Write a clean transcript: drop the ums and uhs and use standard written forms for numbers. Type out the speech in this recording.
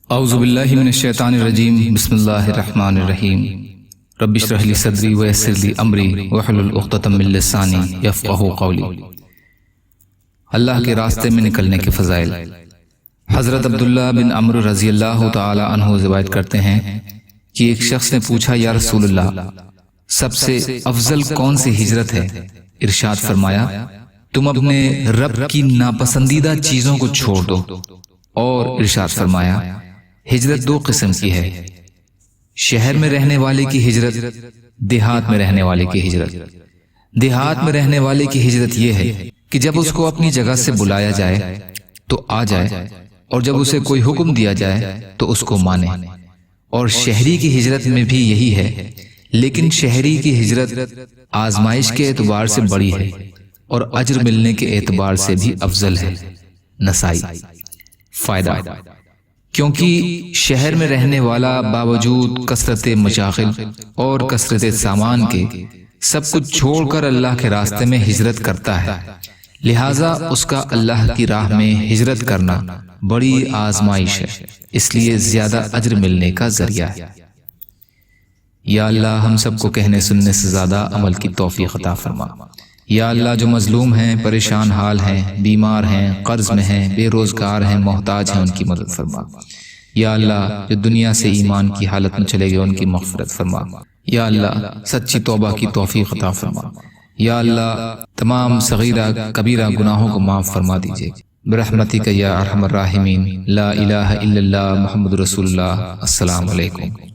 اعوذ باللہ من الشیطان الرجیم بسم اللہ الرحمن الرحیم رب اشرح لی صدری ویسر لی امری واحلل عقدۃ من لسانی یفقہوا قولی۔ اللہ کے راستے میں نکلنے کے فضائل۔ حضرت عبداللہ بن عمرو رضی اللہ تعالی عنہ روایت کرتے ہیں کہ ایک شخص نے پوچھا، یا رسول اللہ، سب سے افضل کون سی ہجرت ہے؟ ارشاد فرمایا، تم اپنے رب کی ناپسندیدہ چیزوں کو چھوڑ دو۔ اور ارشاد فرمایا، ہجرت دو قسم کی ہے، شہر میں رہنے والے کی ہجرت، دیہات میں رہنے والے کی ہجرت۔ دیہات میں رہنے والے کی ہجرت یہ ہے کہ جب اس کو اپنی جگہ سے بلایا جائے تو آ جائے، اور جب اسے کوئی حکم دیا جائے تو اس کو مانے۔ اور شہری کی ہجرت میں بھی یہی ہے، لیکن شہری کی ہجرت آزمائش کے اعتبار سے بڑی ہے اور اجر ملنے کے اعتبار سے بھی افضل ہے۔ نسائی۔ فائدہ، کیونکہ شہر میں رہنے والا باوجود کثرت مشاغل اور کثرت سامان کے سب کچھ چھوڑ کر اللہ کے راستے میں ہجرت کرتا ہے، لہٰذا اس کا اللہ کی راہ میں ہجرت کرنا بڑی آزمائش ہے، اس لیے زیادہ اجر ملنے کا ذریعہ ہے۔ یا اللہ ہم سب کو کہنے سننے سے زیادہ عمل کی توفیق عطا فرما۔ یا اللہ جو مظلوم ہیں، پریشان حال ہیں، بیمار ہیں، قرض میں ہیں، بے روزگار ہیں، محتاج ہیں، ان کی مدد فرما۔ یا اللہ جو دنیا سے ایمان کی حالت میں چلے گئے ان کی مغفرت فرما۔ یا اللہ سچی توبہ کی توفیق عطا فرما۔ یا اللہ تمام صغیرہ کبیرہ گناہوں کو معاف فرما دیجئے برحمتک یا ارحم الراحمین۔ لا الہ الا اللہ محمد رسول اللہ۔ السلام علیکم۔